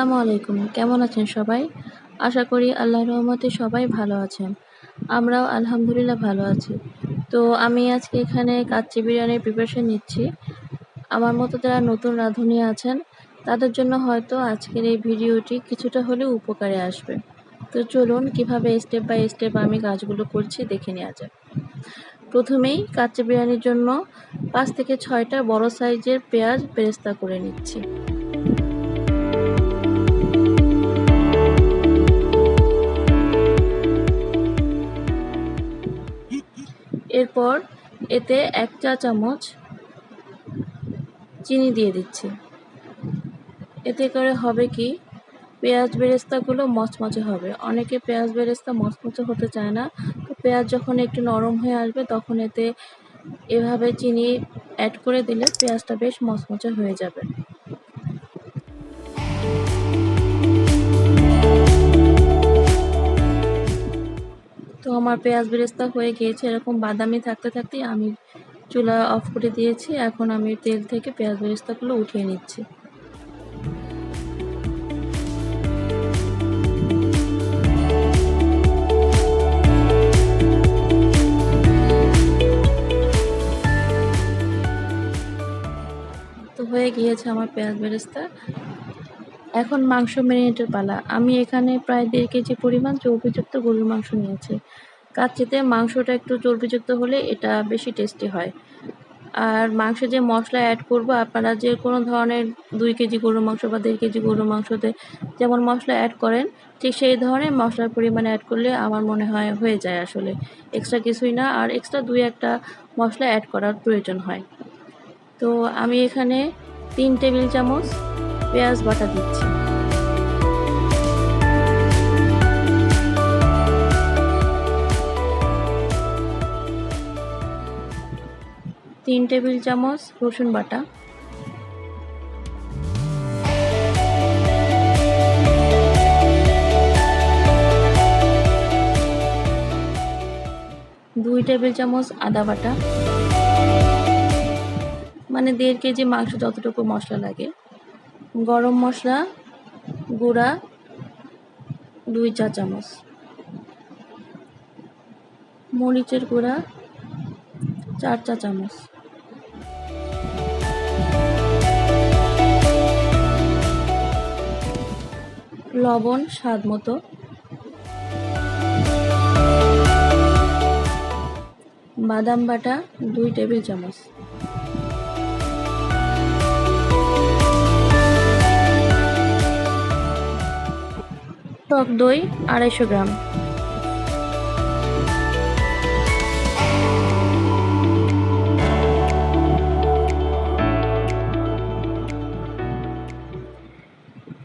আসসালামু আলাইকুম। কেমন আছেন সবাই? আশা করি আল্লাহর রহমতে সবাই ভালো আছেন। আমরাও আলহামদুলিল্লাহ ভালো আছি। তো আমি আজকে এখানে কাচ্চি বিরিয়ানির প্রিপারেশন নিচ্ছি। আমার মতো যারা নতুন রাঁধুনি আছেন তাদের জন্য হয়তো আজকের এই ভিডিওটি কিছুটা হলেও উপকারে আসবে। তো চলুন কিভাবে স্টেপ বাই স্টেপ আমি কাজগুলো করছি দেখে নেওয়া যাক। প্রথমেই কাচ্চি বিরিয়ানির জন্য 5 থেকে 6টা বড় সাইজের পেঁয়াজ বেরেস্তা করে নিচ্ছি। এরপর এতে 1 চা চামচ চিনি দিয়ে দিচ্ছি। এতে করে হবে কি, পেঁয়াজ বেরেস্তাগুলো মচমচে হবে। অনেকে পেঁয়াজ বেরেস্তা মচমচে হতে চায় না, তো পেঁয়াজ যখন একটু নরম হয়ে আসবে তখন এতে এভাবে চিনি অ্যাড করে দিলে পেঁয়াজটা বেশ মচমচে হয়ে যাবে। তো আমার পেঁয়াজ বেরেস্তা হয়ে গিয়েছে। এরকম বাদামি থাকতে থাকতেই আমি চুলা অফ করে দিয়েছি। এখন আমি তেল থেকে পেঁয়াজ বেরেস্তাগুলো উঠিয়ে নিচ্ছি। তো হয়ে গিয়েছে আমার পেঁয়াজ বেরেস্তা। এখন মাংস ম্যারিনেটের পালা। আমি এখানে প্রায় 1.5 কেজি পরিমাণ চর্বিযুক্ত গরুর মাংস নিয়েছি। কাচ্চিতে মাংসটা একটু চর্বিযুক্ত হলে এটা বেশি টেস্টি হয়। আর মাংসে যে মশলা অ্যাড করব, আপনারা যে কোনো ধরনের 2 কেজি গরুর মাংস বা 1.5 কেজি গরুর মাংসতে যেমন মশলা অ্যাড করেন, ঠিক সেই ধরনের মশলার পরিমাণ অ্যাড করলে আমার মনে হয় হয়ে যায় আসলে। এক্সট্রা কিছুই না, আর এক্সট্রা 2-1টা মশলা অ্যাড করার প্রয়োজন হয়। তো আমি এখানে 3 টেবিল চামচ পেঁয়াজ বাটা দিচ্ছি। তিন টেবিল চামচ রসুন বাটা, 2 টেবিল চামচ আদা বাটা, মানে 1.5 কেজি মাংস যতটুকু মশলা লাগে। গরম মশলা গুঁড়া 2 চা চামচ, মরিচের গুঁড়া 4 চা চামচ, লবণ স্বাদ মতো, বাদাম বাটা 2 টেবিল চামচ, টক দই 250 গ্রাম।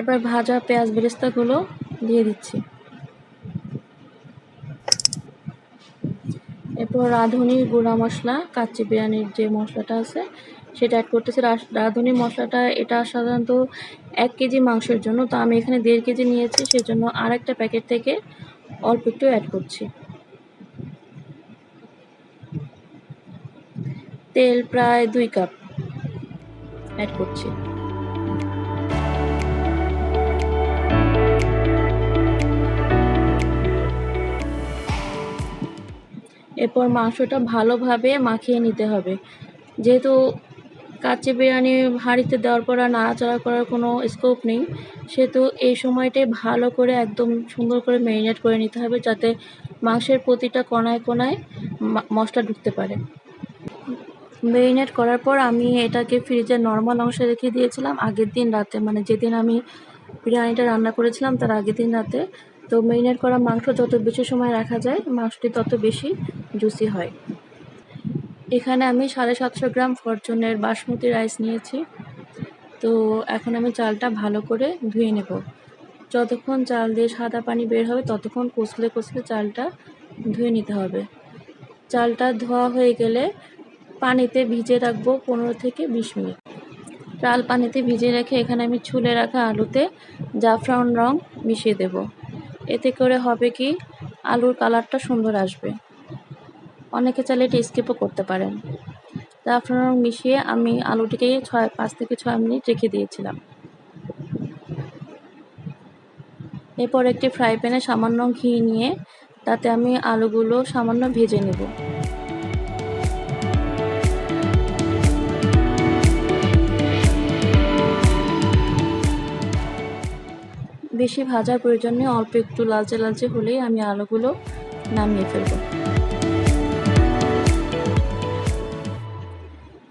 এবার ভাজা পেঁয়াজ বেরেস্তাগুলো দিয়ে দিচ্ছি। এরপর রাঁধুনির গুঁড়া মশলা, কাচ্চি বিরিয়ানির যে মশলাটা আছে সেটা অ্যাড করতেছি। রাঁধুনি মশলাটা এটা সাধারণত 1 কেজি মাংসের জন্য, তো আমি এখানে 1.5 কেজি নিয়েছি, সেজন্য আরেকটা প্যাকেট থেকে অল্প একটু অ্যাড করছি। তেল প্রায় 2 কাপ অ্যাড করছি। এরপর মাংসটা ভালোভাবে মাখিয়ে নিতে হবে। যেহেতু কাচ্চি বিরিয়ানি হাঁড়িতে দেওয়ার পর আর নাড়াচাড়া করার কোনো স্কোপ নেই, সেহেতু এই সময়টায় ভালো করে একদম সুন্দর করে ম্যারিনেট করে নিতে হবে, যাতে মাংসের প্রতিটা কোণায় কোণায় মশলা ঢুকতে পারে। ম্যারিনেট করার পর আমি এটাকে ফ্রিজের নর্মাল অংশে রেখে দিয়েছিলাম আগের দিন রাতে, মানে যেদিন আমি বিরিয়ানিটা রান্না করেছিলাম তার আগের দিন রাতে। তো ম্যারিনেট করা মাংস যত বেশি সময় রাখা যায় মাংসটি তত বেশি জুসি হয়। এখানে আমি 750 গ্রাম ফরচুনের বাসমতি রাইস নিয়েছি। তো এখন আমি চালটা ভালো করে ধুয়ে নেব। যতক্ষণ চাল দিয়ে সাদা পানি বের হবে ততক্ষণ কষলে কষলে চালটা ধুয়ে নিতে হবে। চালটা ধোয়া হয়ে গেলে পানিতে ভিজিয়ে রাখবো 15 থেকে 20 মিনিট। চাল পানিতে ভিজিয়ে রেখে এখানে আমি ছুলে রাখা আলুতে জাফরান রং মিশিয়ে দেব। এতে করে হবে কি, আলুর কালারটা সুন্দর আসবে। অনেকে চাইলে এটা স্কিপও করতে পারেন। জাফরান রং মিশিয়ে আমি আলুটিকে 5 থেকে 6 মিনিট রেখে দিয়েছিলাম। এরপর একটি ফ্রাই প্যানে সামান্য ঘি নিয়ে তাতে আমি আলুগুলো সামান্য ভেজে নেব। বেশি ভাজার প্রয়োজন নেই, অল্প একটু লালচে লালচে হলেই আমি আলুগুলো নামিয়ে ফেলব।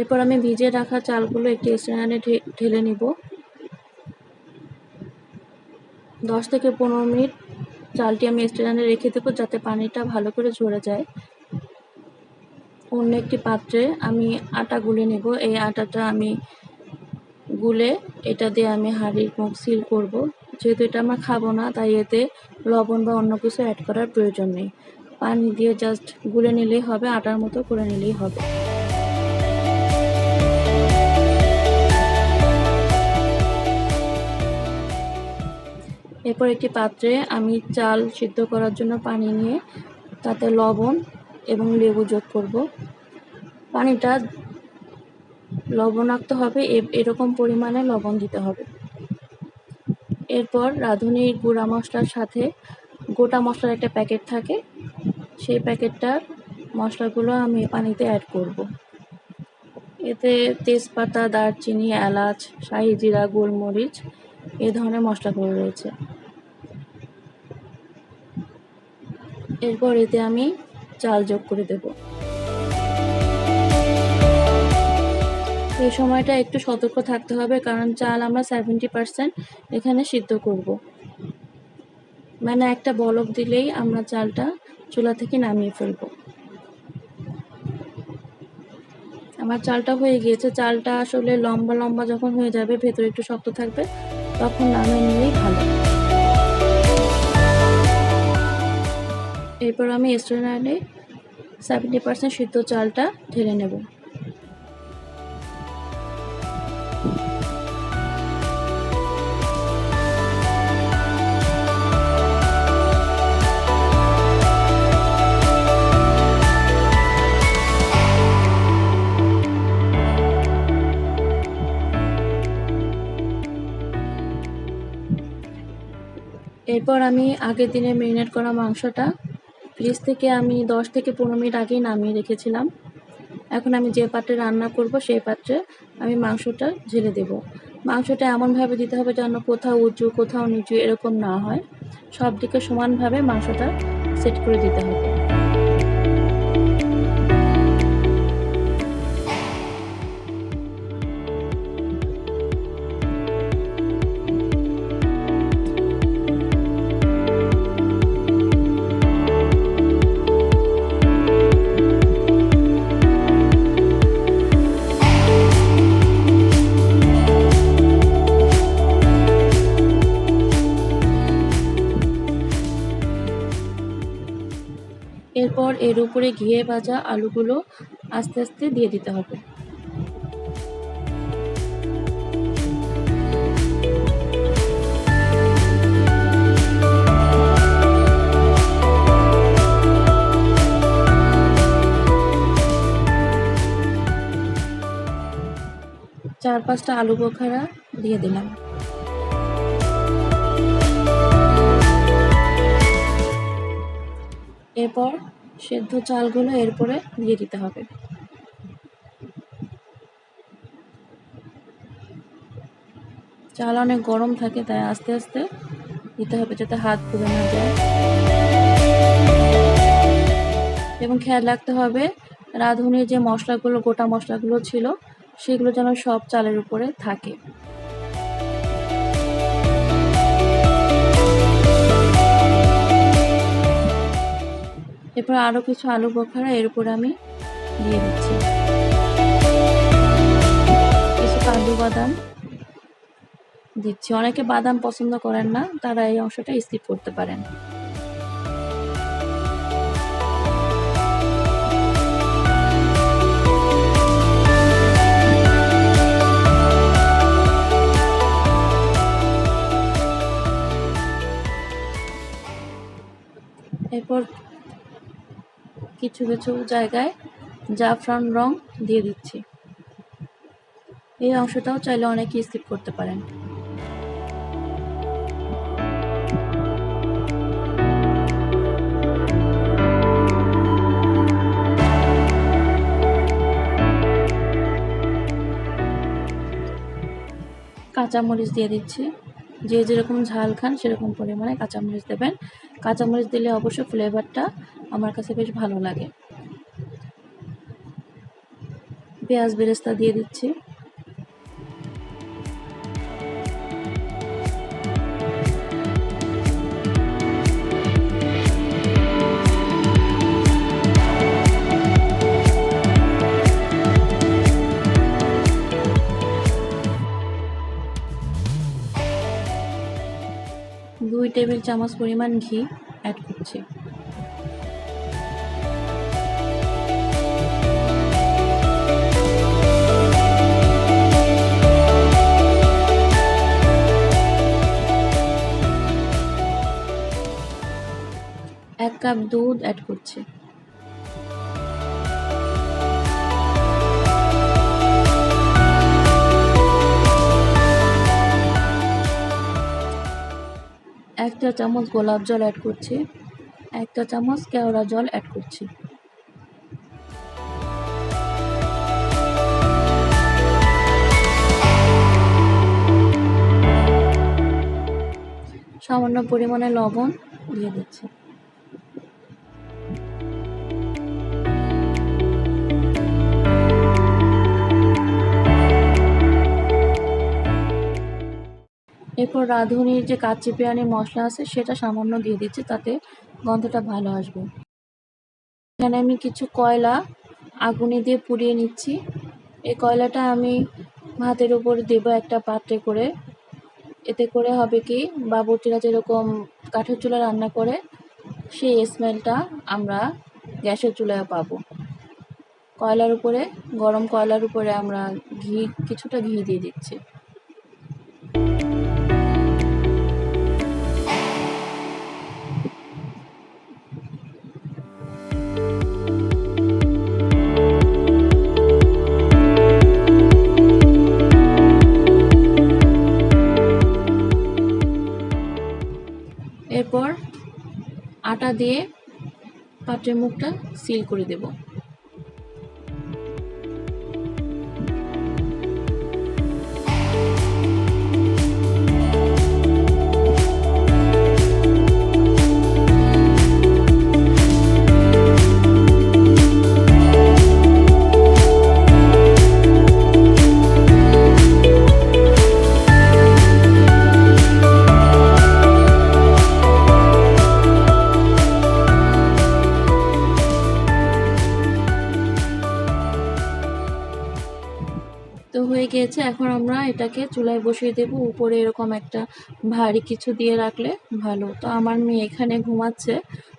এরপর আমি ভিজিয়ে রাখা চালগুলো একটি স্ট্রেনারে ঢেলে নিব। 10 থেকে 15 মিনিট চালটি আমি স্ট্রেনারে রেখে দেবো যাতে পানিটা ভালো করে ঝরে যায়। অন্য একটি পাত্রে আমি আটা গুলে নেব। এই আটাটা আমি গুলে এটা দিয়ে আমি হাঁড়ির মুখ সিল করব। যেহেতু এটা আমরা খাবো না, তাই এতে লবণ বা অন্য কিছু অ্যাড করার প্রয়োজন নেই। পানি দিয়ে জাস্ট গুলে নিলেই হবে, আটার মতো করে নিলেই হবে। এরপর একটি পাত্রে আমি চাল সিদ্ধ করার জন্য পানি নিয়ে তাতে লবণ এবং লেবু যোগ করব। পানিটা লবণাক্ত হবে, এরকম পরিমাণে লবণ দিতে হবে। এরপর রাঁধুনির গুঁড়া মশলার সাথে গোটা মশলার একটা প্যাকেট থাকে, সেই প্যাকেটটার মশলাগুলো আমি পানিতে অ্যাড করব। এতে তেজপাতা, দারচিনি, এলাচ, শাহি জিরা, গোলমরিচ এই ধরনের মশলাগুলো রয়েছে। এরপর এতে আমি চাল যোগ করে দেব। এই সময়টা একটু সতর্ক থাকতে হবে, কারণ চাল আমরা 70% এখানে সিদ্ধ করব। মানে একটা বলক দিলেই আমরা চালটা চুলা থেকে নামিয়ে ফেলব। আমার চালটা হয়ে গিয়েছে। চালটা আসলে লম্বা লম্বা যখন হয়ে যাবে, ভেতরে একটু শক্ত থাকবে, তখন নামিয়ে নিলেই ভালো। এরপর আমি স্ট্রেনারে 70% সিদ্ধ চালটা ঢেলে নেব। এরপর আমি আগের দিনে ম্যারিনেট করা মাংসটা ফ্রিজ থেকে আমি 10 থেকে 15 মিনিট আগেই নামিয়ে রেখেছিলাম। এখন আমি যে পাত্রে রান্না করব সেই পাত্রে আমি মাংসটা ঢেলে দেব। মাংসটা এমনভাবে দিতে হবে যেন কোথাও উঁচু কোথাও নিচু এরকম না হয়, সব দিকে সমানভাবে মাংসটা সেট করে দিতে হবে। এরপর এর উপরে ঘিয়ে ভাজা আলুগুলো আস্তে আস্তে দিয়ে দিতে হবে। চার পাঁচটা আলু বোখারা দিয়ে দিলাম। এরপর সেদ্ধ চালগুলো এরপরে দিয়ে দিতে হবে। চাল অনেক গরম থাকে, তাই আস্তে আস্তে দিতে হবে যাতে হাত পুড়ে না যায়। এবং খেয়াল রাখতে হবে রাঁধুনির যে মশলাগুলো, গোটা মশলাগুলো ছিল, সেগুলো যেন সব চালের উপরে থাকে। এরপর আরও কিছু আলু বোখারা এর উপরে আমি দিয়ে দিচ্ছি। কিছু কাজু বাদাম দিচ্ছি। অনেকে বাদাম পছন্দ করেন না, তারা এই অংশটা স্কিপ করতে পারেন। এরপর কিছু কিছু জায়গায় জাফরান রং দিয়ে দিচ্ছি। এই অংশটাও চাইলে অনেকে স্কিপ করতে পারেন। কাঁচামরিচ দিয়ে দিচ্ছি। যে যেরকম ঝাল খান সেরকম পরিমাণে কাঁচামরিচ দেবেন। কাঁচামরিচ দিলে অবশ্য ফ্লেভারটা আমার কাছে বেশ ভালো লাগে। পেঁয়াজ বেরেস্তা দিয়ে দিচ্ছি। দুই টেবিল চামচ পরিমাণ ঘি অ্যাড করছি। এক কাপ দুধ অ্যাড করছি। এক চা চামচ গোলাপ জল অ্যাড করছি। এক চা চামচ কেওড়া জল অ্যাড করছি। সামান্য পরিমাণে লবণ দিয়ে দিচ্ছি। এরপর রাঁধুনির যে কাচ্চি বিরিয়ানি মশলা আছে সেটা সামান্য দিয়ে দিচ্ছি, তাতে গন্ধটা ভালো আসবে। এখানে আমি কিছু কয়লা আগুনে দিয়ে পুড়িয়ে নিচ্ছি। এই কয়লাটা আমি ভাতের উপর দেব একটা পাত্রে করে। এতে করে হবে কি, বাবুর্চিরা যেরকম কাঠের চুলায় রান্না করে সেই স্মেলটা আমরা গ্যাসের চুলায় পাবো। গরম কয়লার উপরে আমরা কিছুটা ঘি দিয়ে দিচ্ছি। এরপর আটা দিয়ে পাত্রের মুখটা সিল করে দেব। তো হয়ে গিয়েছে। এখন আমরা এটাকে চুলায় বসিয়ে দেব। উপরে এরকম একটা ভারী কিছু দিয়ে রাখলে ভালো। তো আমার মেয়ে এখানে ঘুমাচ্ছে,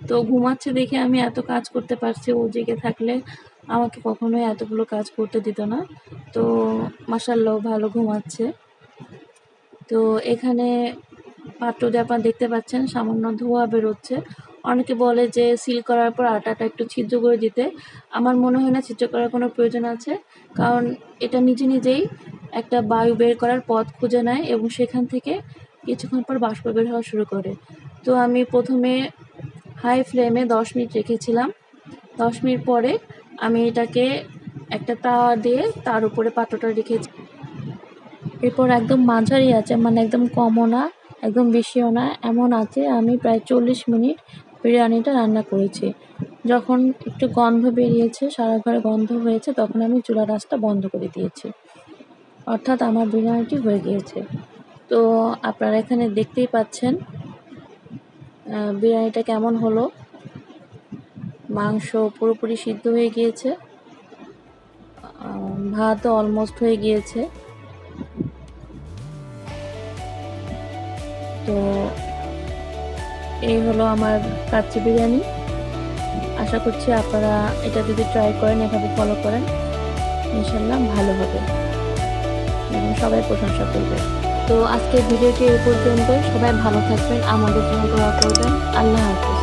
তো ঘুমাচ্ছে দেখে আমি এত কাজ করতে পারছি। ও জেগে থাকলে আমাকে কখনোই এতগুলো কাজ করতে দিত না। তো মাশাআল্লাহ ভালো ঘুমাচ্ছে। তো এখানে পাত্রতে আপনারা দেখতে পাচ্ছেন সামান্য ধোঁয়া বেরোচ্ছে। অনেকে বলে যে সিল করার পর আটাটা একটু ছিদ্র করে দিতে। আমার মনে হয় না ছিদ্র করার কোনো প্রয়োজন আছে, কারণ এটা নিজে নিজেই একটা বায়ু বের করার পথ খুঁজে নেয় এবং সেখান থেকে কিছুক্ষণ পর বাষ্প বের হওয়া শুরু করে। তো আমি প্রথমে হাই ফ্লেমে 10 মিনিট রেখেছিলাম। 10 মিনিট পরে আমি এটাকে একটা তাওয়া দিয়ে তার উপরে পাত্রটা রেখেছি। এরপর একদম মাঝারি আছে, মানে একদম কমও না একদম বেশিও না, এমন আছে আমি প্রায় 40 মিনিট বিরিয়ানিটা রান্না করেছি। যখন একটু গন্ধ বেরিয়েছে, সারা ঘরে গন্ধ হয়েছে, তখন আমি চুলার আঁচটা বন্ধ করে দিয়েছি। অর্থাৎ আমার বিরিয়ানিটি হয়ে গিয়েছে। তো আপনারা এখানে দেখতেই পাচ্ছেন বিরিয়ানিটা কেমন হলো। মাংস পুরোপুরি সিদ্ধ হয়ে গিয়েছে, ভাতও অলমোস্ট হয়ে গিয়েছে। তো এই হলো আমার কাচ্চি বিরিয়ানি। আশা করছি আপনারা এটা যদি ট্রাই করেন, এভাবে ফলো করেন, ইনশাল্লাহ ভালো হবে এবং সবাই প্রশংসা করবে। তো আজকের ভিডিওটি এই পর্যন্ত। সবাই ভালো থাকবেন, আমাদের জন্য দোয়া করবেন। আল্লাহ হাফেজ।